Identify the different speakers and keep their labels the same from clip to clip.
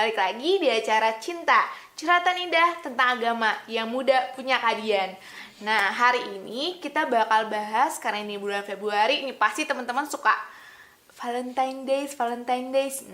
Speaker 1: balik lagi di acara Cinta, curhatan indah tentang agama yang muda punya kalian. Nah, hari ini kita bakal bahas, karena ini bulan Februari, ini pasti teman-teman suka Valentine Days.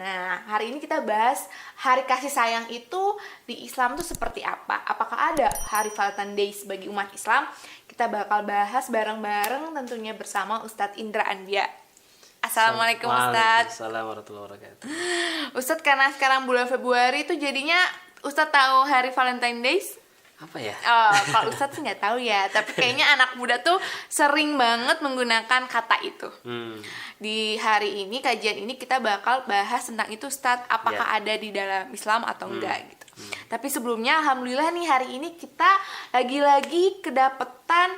Speaker 1: Nah, hari ini kita bahas hari kasih sayang itu di Islam tuh seperti apa. Apakah ada hari Valentine Days bagi umat Islam? Kita bakal bahas bareng-bareng tentunya bersama Ustadz Indra Andia. Assalamualaikum Ustadz.
Speaker 2: Waalaikumsalam warahmatullahi wabarakatuh.
Speaker 1: Ustadz, karena sekarang bulan Februari itu jadinya Ustadz tahu hari Valentine Days?
Speaker 2: Apa ya?
Speaker 1: Oh, kalau Ustadz sih nggak tahu ya, tapi kayaknya anak muda tuh sering banget menggunakan kata itu. Di hari ini, kajian ini kita bakal bahas tentang itu Ustadz, apakah ada di dalam Islam atau enggak gitu. Tapi sebelumnya, alhamdulillah nih hari ini kita lagi-lagi kedapetan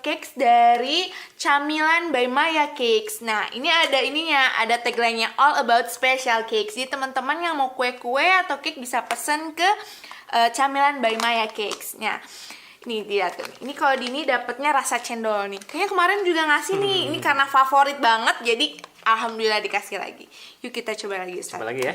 Speaker 1: cakes dari Camilan by Maya Cakes. Nah, ini ada ininya, ada tagline-nya All About Special Cakes. Jadi teman-teman yang mau kue-kue atau cake bisa pesen ke Camilan by Maya Cakes. Nah, ini dia tuh. Ini kalau di ini dapetnya rasa cendol nih. Kayaknya kemarin juga ngasih nih. Ini karena favorit banget, jadi alhamdulillah dikasih lagi. Yuk kita coba lagi Ustaz.
Speaker 2: Coba lagi ya.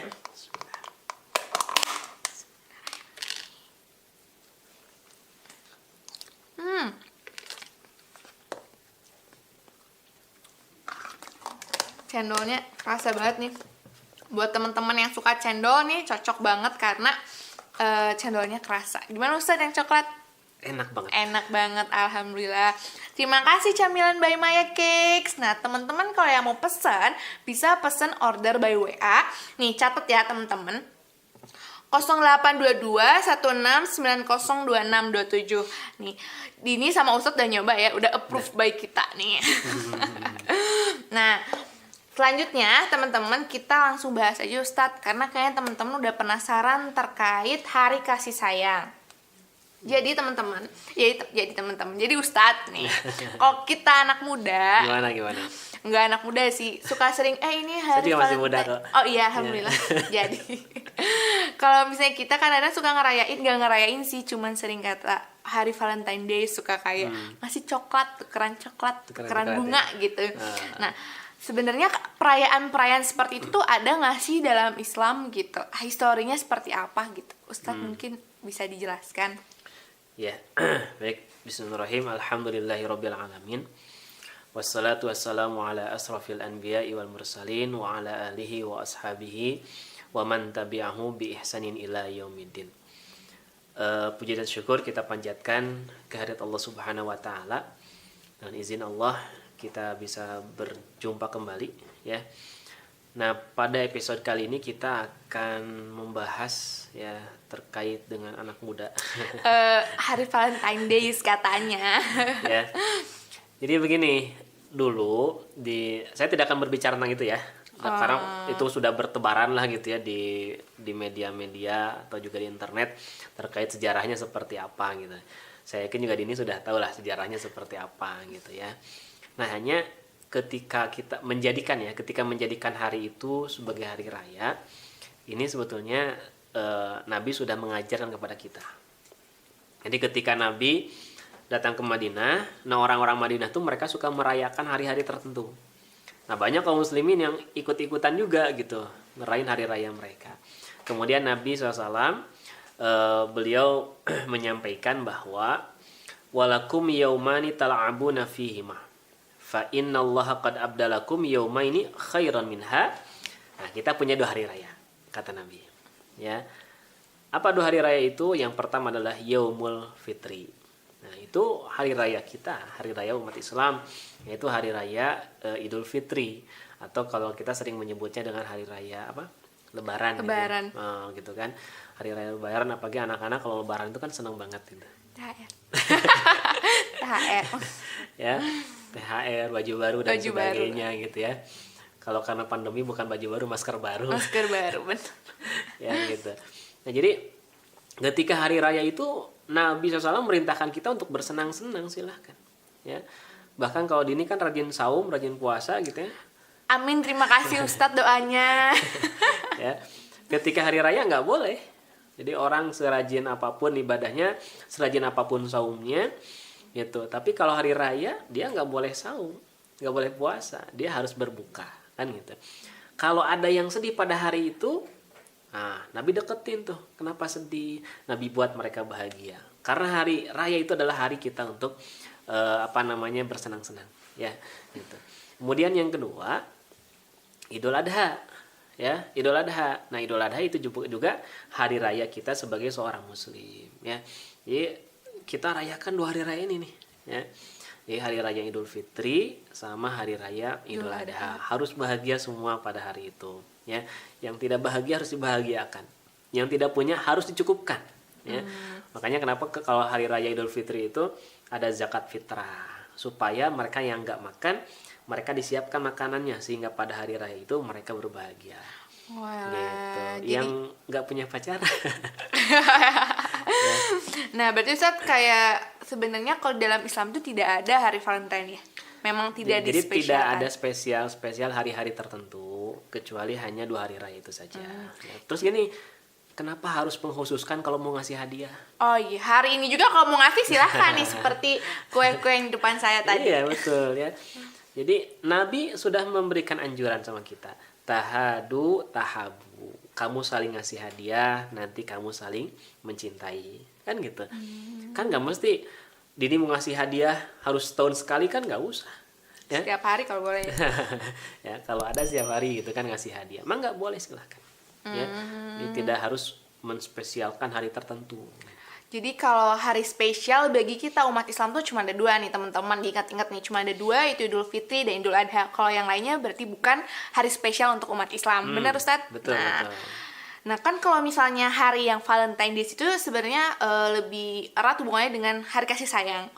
Speaker 1: Cendolnya kerasa banget nih. Buat teman-teman yang suka cendol nih cocok banget karena cendolnya kerasa. Gimana Ustaz yang coklat?
Speaker 2: Enak banget.
Speaker 1: Enak banget, alhamdulillah. Terima kasih Camilan by Maya Cakes. Nah, teman-teman kalau yang mau pesan bisa pesan order by WA. Nih, catat ya teman-teman. 0822 16 90 26 27. Nih, Dini sama Ustadz udah nyoba ya, udah approved by kita nih. Nah, selanjutnya teman-teman kita langsung bahas aja Ustadz, karena kayaknya teman-teman udah penasaran terkait hari kasih sayang. Jadi teman-teman, jadi Ustadz nih. Kalau kita anak muda,
Speaker 2: Gimana?
Speaker 1: Enggak anak muda sih, suka sering ini hari
Speaker 2: Saya juga masih muda kok.
Speaker 1: Oh iya, alhamdulillah. Jadi kalau misalnya kita kan ada suka nggak ngerayain sih, cuman sering kata hari Valentine Day, suka kayak masih coklat, tukeran bunga ya? Gitu. Nah, sebenarnya perayaan seperti itu tuh ada nggak sih dalam Islam gitu? Historinya seperti apa gitu? Ustadz mungkin bisa dijelaskan.
Speaker 2: Ya, baik. Bismillahirrahmanirrahim. Alhamdulillahirabbil alamin. Wassalatu wassalamu ala asrafil anbiya'i wal mursalin wa ala alihi wa ashabihi wa man tabi'ahu bi ihsanin ila yaumiddin. Puji dan syukur kita panjatkan kehadirat Allah Subhanahu wa taala. Dengan izin Allah kita bisa berjumpa kembali ya. Nah, pada episode kali ini kita akan membahas ya terkait dengan anak muda.
Speaker 1: Hari Valentine Days katanya.
Speaker 2: Ya. Jadi begini, dulu saya tidak akan berbicara tentang itu ya. Karena itu sudah bertebaran lah gitu ya di media-media atau juga di internet terkait sejarahnya seperti apa gitu. Saya yakin juga Dini sudah tahu lah sejarahnya seperti apa gitu ya. Nah, hanya ketika menjadikan hari itu sebagai hari raya, ini sebetulnya Nabi sudah mengajarkan kepada kita. Jadi ketika Nabi datang ke Madinah, nah orang-orang Madinah tuh mereka suka merayakan hari-hari tertentu. Nah, banyak kaum muslimin yang ikut-ikutan juga gitu, ngerayain hari raya mereka. Kemudian Nabi SAW beliau menyampaikan bahwa walakum yaumani tal'abuna fihima fa innallaha qad abdalakum yaumaini khairan minha. Nah, kita punya 2 hari raya, kata Nabi. Ya. Apa 2 hari raya itu? Yang pertama adalah Yaumul Fitri. Nah, itu hari raya kita, hari raya umat Islam, yaitu hari raya Idul Fitri, atau kalau kita sering menyebutnya dengan hari raya apa? Lebaran. Gitu kan. Hari raya Lebaran, apalagi anak-anak kalau Lebaran itu kan senang banget gitu.
Speaker 1: THR.
Speaker 2: Ya. THR, baju baru dan sebagainya gitu ya. Kalau karena pandemi bukan baju baru, masker baru.
Speaker 1: Masker baru, betul.
Speaker 2: Ya gitu. Nah, jadi ketika hari raya itu Nabi SAW merintahkan kita untuk bersenang-senang, silahkan. Ya. Bahkan kalau Dini kan rajin saum, rajin puasa gitu ya.
Speaker 1: Amin, terima kasih Ustadz doanya.
Speaker 2: Ya. Ketika hari raya nggak boleh. Jadi orang serajin apapun ibadahnya, serajin apapun saumnya, gitu. Tapi kalau hari raya dia nggak boleh saum, nggak boleh puasa, dia harus berbuka, kan gitu. Kalau ada yang sedih pada hari itu, Nah, Nabi deketin tuh. Kenapa sedih? Nabi buat mereka bahagia. Karena hari raya itu adalah hari kita untuk bersenang-senang, ya, gitu. Kemudian yang kedua, Idul Adha, ya, Idul Adha. Nah, Idul Adha itu juga hari raya kita sebagai seorang muslim, ya. Jadi kita rayakan 2 hari raya ini nih, ya. Jadi hari raya Idul Fitri sama hari raya Idul Adha. Harus bahagia semua pada hari itu, ya. Yang tidak bahagia harus dibahagiakan. Yang tidak punya harus dicukupkan, ya. Makanya kenapa kalau hari raya Idul Fitri itu ada zakat fitrah, supaya mereka yang nggak makan, mereka disiapkan makanannya sehingga pada hari raya itu mereka berbahagia.
Speaker 1: Wah,
Speaker 2: Gitu.
Speaker 1: jadi...
Speaker 2: Yang nggak punya pacar.
Speaker 1: Nah, berarti Ustaz kayak sebenarnya kalau dalam Islam itu tidak ada hari Valentine ya? Memang tidak
Speaker 2: Jadi tidak
Speaker 1: dispesialkan.
Speaker 2: ada spesial hari-hari tertentu kecuali hanya 2 hari raya itu saja. Ya. Terus gini, kenapa harus mengkhususkan kalau mau ngasih hadiah?
Speaker 1: Oh iya, hari ini juga kalau mau ngasih silahkan nih seperti kue-kue yang di depan saya tadi.
Speaker 2: Iya, betul ya. Jadi Nabi sudah memberikan anjuran sama kita. Tahadu, tahabu. Kamu saling ngasih hadiah, nanti kamu saling mencintai. Kan gitu. Kan gak mesti Dini mau ngasih hadiah harus setahun sekali, kan gak usah. Ya?
Speaker 1: Setiap hari kalau boleh.
Speaker 2: Ya, kalau ada setiap hari gitu kan ngasih hadiah. Emang gak boleh, silahkan. Ya, jadi tidak harus menspesialkan hari tertentu.
Speaker 1: Jadi kalau hari spesial bagi kita umat Islam tuh cuma ada 2 nih teman-teman, diingat-ingat nih, cuma ada 2, itu Idul Fitri dan Idul Adha. Kalau yang lainnya berarti bukan hari spesial untuk umat Islam. Benar Ustadz?
Speaker 2: Betul,
Speaker 1: nah,
Speaker 2: betul.
Speaker 1: Nah kan kalau misalnya hari yang Valentine Day itu sebenarnya lebih erat hubungannya dengan hari kasih sayang.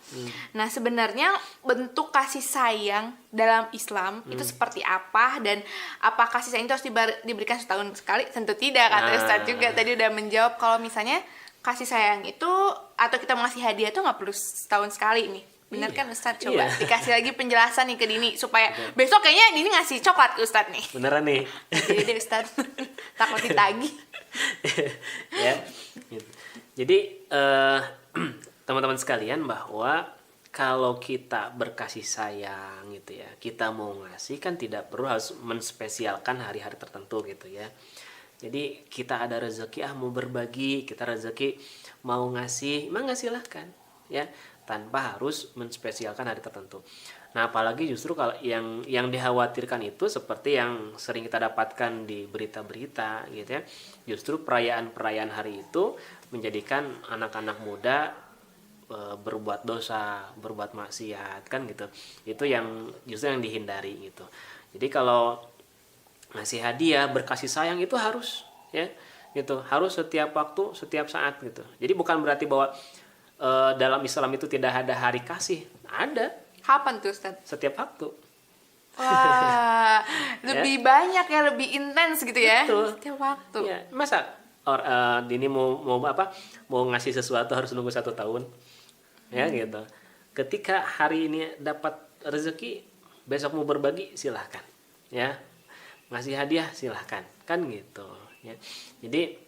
Speaker 1: Nah sebenarnya bentuk kasih sayang dalam Islam itu seperti apa, dan apa kasih sayang itu harus diberikan setahun sekali? Tentu tidak, kata Ustadz juga tadi udah menjawab kalau misalnya kasih sayang itu atau kita mau ngasih hadiah tuh nggak perlu setahun sekali nih. Benar kan Ustadz? Coba dikasih lagi penjelasan nih ke Dini supaya besok kayaknya Dini ngasih coklat ke Ustadz nih.
Speaker 2: Beneran nih.
Speaker 1: Jadi deh Ustadz, takut ditagih.
Speaker 2: Ya, gitu. Jadi teman-teman sekalian, bahwa kalau kita berkasih sayang gitu ya, kita mau ngasih kan tidak perlu harus menspesialkan hari-hari tertentu gitu ya. Jadi kita ada rezeki mau berbagi, kita rezeki mau ngasih, emang silahkan ya, tanpa harus menspesialkan hari tertentu. Nah, apalagi justru kalau yang dikhawatirkan itu seperti yang sering kita dapatkan di berita-berita gitu ya. Justru perayaan-perayaan hari itu menjadikan anak-anak muda berbuat dosa, berbuat maksiat kan gitu. Itu yang justru yang dihindari gitu. Jadi kalau ngasih hadiah, berkasih sayang itu harus ya gitu, harus setiap waktu, setiap saat gitu. Jadi bukan berarti bahwa dalam Islam itu tidak ada hari kasih. Ada.
Speaker 1: Kapan tuh Ustaz?
Speaker 2: Setiap waktu.
Speaker 1: Wah, lebih banyak ya, lebih intens gitu ya.
Speaker 2: Betul.
Speaker 1: Setiap waktu.
Speaker 2: Ya, masa Dini mau ngasih sesuatu harus nunggu 1 tahun ya gitu. Ketika hari ini dapat rezeki, besok mau berbagi silahkan ya, ngasih hadiah silahkan kan gitu ya. Jadi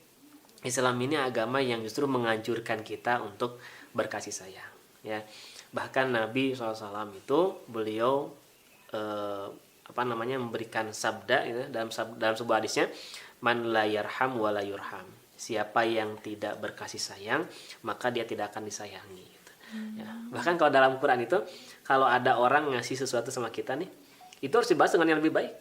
Speaker 2: Islam ini agama yang justru menganjurkan kita untuk berkasih sayang ya. Bahkan Nabi SAW itu beliau memberikan sabda gitu, dalam sebuah hadisnya, man la yarham wa la yurham. Siapa yang tidak berkasih sayang, maka dia tidak akan disayangi gitu. Ya. Bahkan kalau dalam Quran itu, kalau ada orang ngasih sesuatu sama kita nih, itu harus dibahas dengan yang lebih baik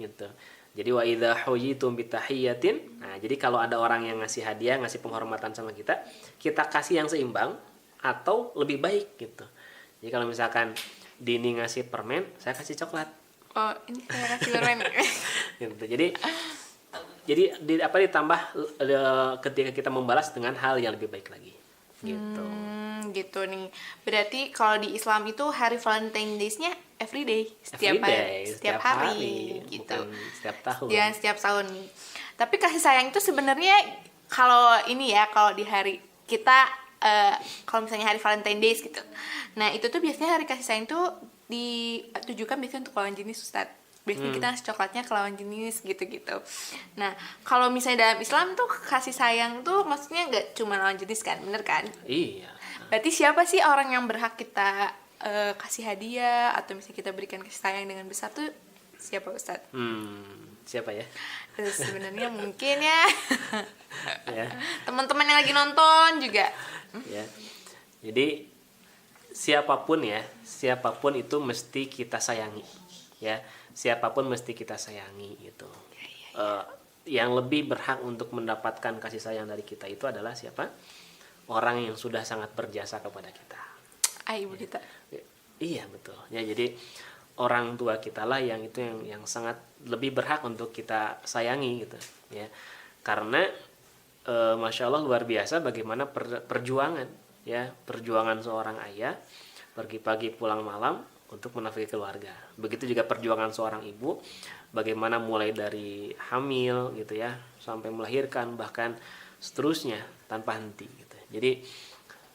Speaker 2: gitu. Jadi wa idza huyitum bitahiyatin. Nah, jadi kalau ada orang yang ngasih hadiah, ngasih penghormatan sama kita, kita kasih yang seimbang atau lebih baik gitu. Jadi kalau misalkan Dini ngasih permen, saya kasih coklat.
Speaker 1: Oh, ini saya kasih permen.
Speaker 2: Gitu. Jadi ditambah ketika kita membalas dengan hal yang lebih baik lagi. Gitu.
Speaker 1: Gitu nih. Berarti kalau di Islam itu hari Valentine Days-nya everyday, setiap hari gitu.
Speaker 2: Bukan setiap tahun.
Speaker 1: Jangan setiap tahun. Tapi kasih sayang itu sebenarnya kalau ini ya, kalau di hari kita kalau misalnya hari Valentine Days gitu. Nah, itu tuh biasanya hari kasih sayang tuh ditujukan biasanya untuk lawan jenis Ustadz. Biasanya kita ngasih coklatnya ke lawan jenis gitu-gitu. Nah, kalau misalnya dalam Islam tuh kasih sayang tuh maksudnya nggak cuma lawan jenis kan, bener kan?
Speaker 2: Iya.
Speaker 1: Berarti siapa sih orang yang berhak kita kasih hadiah atau misalnya kita berikan kasih sayang dengan besar tuh siapa Ustadz?
Speaker 2: Siapa ya?
Speaker 1: Terus sebenarnya mungkin ya
Speaker 2: Ya.
Speaker 1: teman-teman yang lagi nonton juga.
Speaker 2: Ya. Jadi siapapun itu mesti kita sayangi. Ya, siapapun mesti kita sayangi gitu. Yang lebih berhak untuk mendapatkan kasih sayang dari kita itu adalah siapa? Orang yang sudah sangat berjasa kepada kita.
Speaker 1: Ibu kita.
Speaker 2: Iya betul. Ya, jadi orang tua kita lah yang sangat lebih berhak untuk kita sayangi gitu. Ya, karena masya Allah luar biasa bagaimana perjuangan seorang ayah pagi-pagi pulang malam untuk menafkahi keluarga. Begitu juga perjuangan seorang ibu, bagaimana mulai dari hamil gitu ya sampai melahirkan bahkan seterusnya tanpa henti gitu. Jadi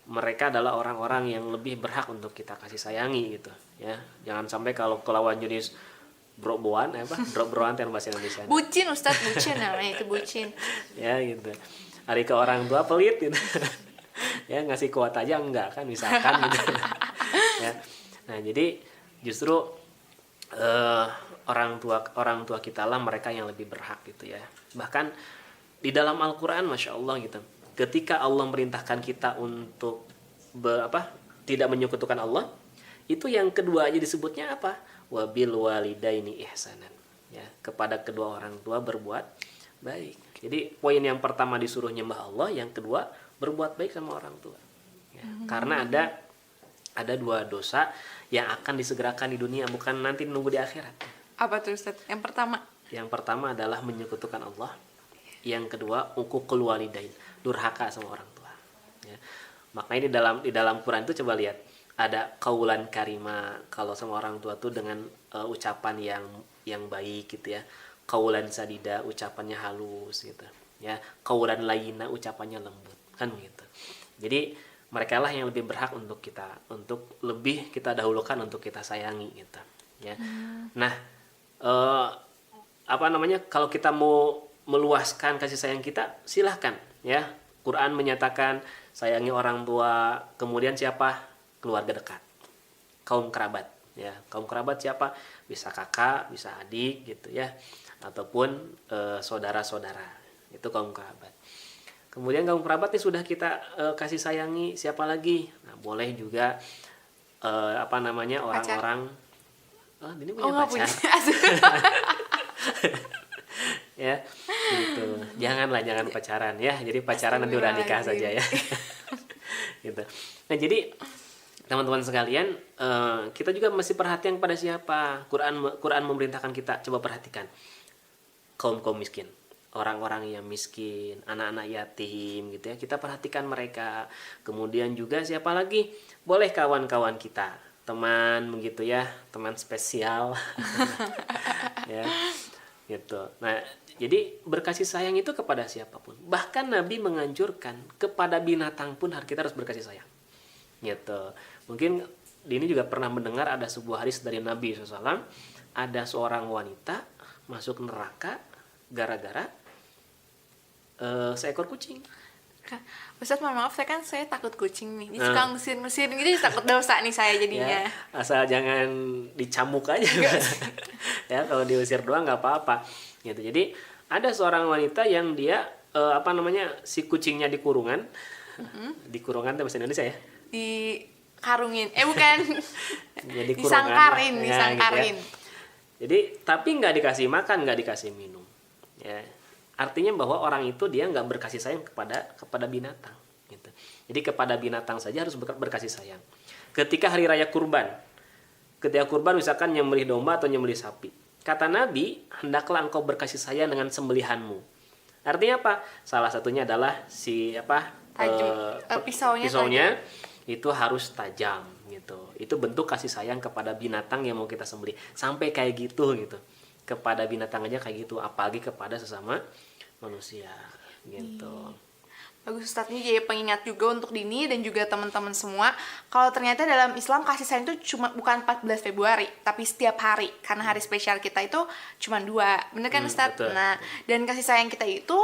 Speaker 2: mereka adalah orang-orang yang lebih berhak untuk kita kasih sayangi gitu ya. Jangan sampai kalau kelawan jenis bro-broan dan bahasa Indonesia.
Speaker 1: Bucin Ustadz, bucin namanya itu bucin.
Speaker 2: Ya gitu. Hari ke orang tua pelit gitu. Ya ngasih kuat aja enggak kan misalkan gitu. Ya. Nah, jadi justru orang tua kita lah mereka yang lebih berhak gitu ya. Bahkan di dalam Al-Qur'an masya Allah gitu. Ketika Allah merintahkan kita untuk tidak menyekutukan Allah, itu yang kedua aja disebutnya apa? Wabil walidaini ihsanan. Ya, kepada kedua orang tua berbuat baik. Jadi poin yang pertama disuruh nyembah Allah, yang kedua berbuat baik sama orang tua. Ya, karena ada dua dosa yang akan disegerakan di dunia, bukan nanti nunggu di akhirat.
Speaker 1: Apa tuh Ustaz? Yang pertama adalah menyekutukan Allah. Yang kedua uququl walidain, durhaka sama orang tua. Ya. Makanya di dalam Quran itu coba lihat ada kaulan karima kalau sama orang tua tuh dengan ucapan yang baik gitu ya. Kaulan sadida ucapannya halus gitu. Ya, kaulan layina ucapannya lembut kan gitu. Jadi mereka lah yang lebih berhak untuk lebih kita dahulukan untuk kita sayangi gitu ya. Nah, kalau kita mau meluaskan kasih sayang kita, silahkan ya. Quran menyatakan sayangi orang tua, kemudian siapa? Keluarga dekat, kaum kerabat ya. Kaum kerabat siapa? Bisa kakak, bisa adik gitu ya, ataupun saudara-saudara, itu kaum kerabat. Kemudian kaum kerabat ini sudah kita kasih sayangi, siapa lagi? Nah, boleh juga orang-orang ini punya pacar. Ya, gitu. Jangan pacaran ya. Jadi pacaran nanti udah nikah saja ya. Gitu. Nah, jadi teman-teman sekalian, kita juga mesti perhatian pada siapa. Quran memerintahkan kita, coba perhatikan. Kaum miskin. Orang-orang yang miskin, anak-anak yatim gitu ya. Kita perhatikan mereka. Kemudian juga siapa lagi? Boleh kawan-kawan kita, teman begitu ya, teman spesial. Ya. Gitu. Nah, jadi berkasih sayang itu kepada siapapun. Bahkan Nabi menganjurkan kepada binatang pun kita harus berkasih sayang. Gitu. Mungkin ini juga pernah mendengar ada sebuah hadis dari Nabi SAW. Ada seorang wanita masuk neraka gara-gara seekor kucing. Ustaz, mohon maaf, saya takut kucing nih. Dia suka ngusir-ngusir gitu, takut dosa nih saya jadinya.
Speaker 2: Ya, asal jangan dicambuk aja. Ya, kalau diusir doang nggak apa-apa. Gitu. Jadi ada seorang wanita yang dia si kucingnya di kurungan. Di kurungan itu bahasa Indonesia ya?
Speaker 1: Dikarungin. Bukan.
Speaker 2: Jadi
Speaker 1: disangkarin.
Speaker 2: Gitu ya. Jadi tapi nggak dikasih makan, nggak dikasih minum. Ya. Artinya bahwa orang itu dia nggak berkasih sayang kepada binatang. Gitu. Jadi kepada binatang saja harus berkasih sayang. Ketika hari raya kurban misalkan nyembelih domba atau nyembelih sapi, kata Nabi, hendaklah engkau berkasih sayang dengan sembelihanmu. Artinya apa? Salah satunya adalah pisaunya itu harus tajam gitu. Itu bentuk kasih sayang kepada binatang yang mau kita sembelih. Sampai kayak gitu. Kepada binatang aja kayak gitu, apalagi kepada sesama manusia gitu.
Speaker 1: Bagus Ustadz, ini jadi pengingat juga untuk Dini dan juga teman-teman semua, kalau ternyata dalam Islam kasih sayang itu bukan 14 Februari, tapi setiap hari, karena hari spesial kita itu cuma 2, bener kan Ustadz?
Speaker 2: Betul.
Speaker 1: Nah, dan kasih sayang kita itu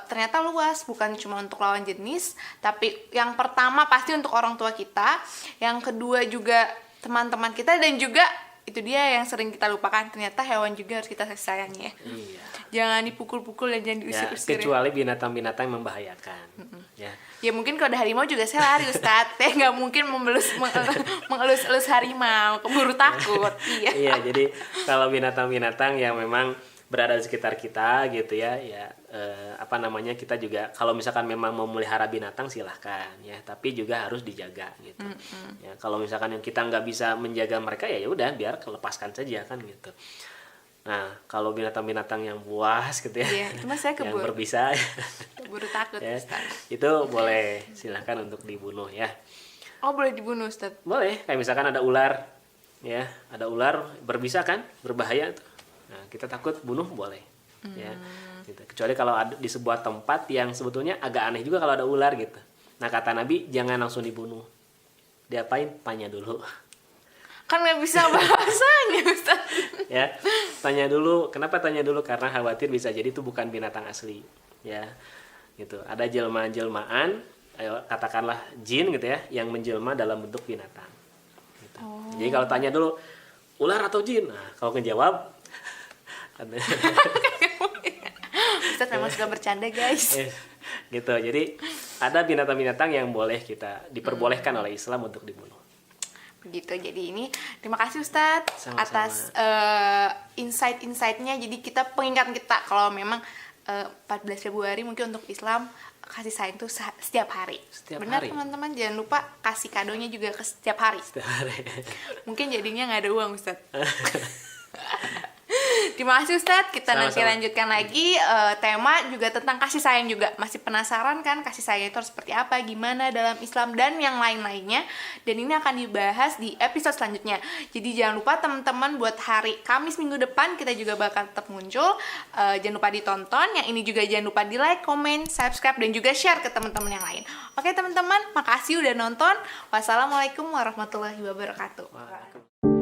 Speaker 1: ternyata luas, bukan cuma untuk lawan jenis, tapi yang pertama pasti untuk orang tua kita, yang kedua juga teman-teman kita, dan juga itu dia yang sering kita lupakan, ternyata hewan juga harus kita sayangi ya.
Speaker 2: Iya.
Speaker 1: Jangan dipukul-pukul dan jangan
Speaker 2: Ya,
Speaker 1: diusir-usir.
Speaker 2: kecuali binatang-binatang yang membahayakan. Ya.
Speaker 1: Ya mungkin kalau ada harimau juga saya lari Ustadz. Saya nggak mungkin mengelus-elus harimau, keburu takut. Iya.
Speaker 2: Iya, jadi kalau binatang-binatang yang memang berada di sekitar kita gitu ya, kita juga kalau misalkan memang mau melihara binatang silahkan ya, tapi juga harus dijaga gitu. Ya, kalau misalkan yang kita nggak bisa menjaga mereka ya udah biar lepaskan saja kan gitu. Nah, kalau binatang-binatang yang buas gitu ya,
Speaker 1: Iya, cuma saya
Speaker 2: yang
Speaker 1: keburu
Speaker 2: berbisa
Speaker 1: keburu takut
Speaker 2: ya,
Speaker 1: Ustadz.
Speaker 2: itu boleh silahkan untuk dibunuh ya.
Speaker 1: Oh, boleh dibunuh Ustadz.
Speaker 2: Boleh, kayak misalkan ada ular ya, ada ular berbisa kan, berbahaya tuh. Nah, kita takut bunuh boleh ya. Gitu. Kecuali kalau ada di sebuah tempat yang sebetulnya agak aneh juga kalau ada ular gitu. Nah, kata Nabi jangan langsung dibunuh. Diapain? Tanya dulu.
Speaker 1: Kan nggak bisa bahasanya Ustadz.
Speaker 2: Ya, tanya dulu. Kenapa tanya dulu? Karena khawatir bisa jadi itu bukan binatang asli ya. Gitu. Ada jelmaan, katakanlah jin gitu ya, yang menjelma dalam bentuk binatang gitu. Jadi kalau tanya dulu ular atau jin, nah kalau ngejawab
Speaker 1: Ustadz memang suka bercanda guys.
Speaker 2: gitu. Jadi ada binatang-binatang yang boleh kita diperbolehkan oleh Islam untuk dibunuh.
Speaker 1: Begitu. Jadi ini terima kasih Ustadz
Speaker 2: Sama-sama.
Speaker 1: atas insight-insightnya. Jadi kita pengingat kita kalau memang 14 Februari mungkin untuk Islam kasih sayang tuh setiap hari. Benar
Speaker 2: hari.
Speaker 1: teman-teman, jangan lupa kasih kadonya juga ke setiap hari.
Speaker 2: Setiap hari.
Speaker 1: Mungkin jadinya nggak ada uang Ustadz. Terima kasih Ustadz, kita nanti
Speaker 2: Sama-sama.
Speaker 1: lanjutkan lagi tema juga tentang kasih sayang juga. Masih penasaran kan kasih sayang itu harus seperti apa, gimana dalam Islam dan yang lain-lainnya. Dan ini akan dibahas di episode selanjutnya. Jadi jangan lupa teman-teman buat hari Kamis minggu depan kita juga bakal tetap muncul. Jangan lupa ditonton, yang ini juga jangan lupa di like, comment, subscribe, dan juga share ke teman-teman yang lain. Oke teman-teman, makasih udah nonton. Wassalamualaikum warahmatullahi wabarakatuh.
Speaker 2: Waalaikumsalam.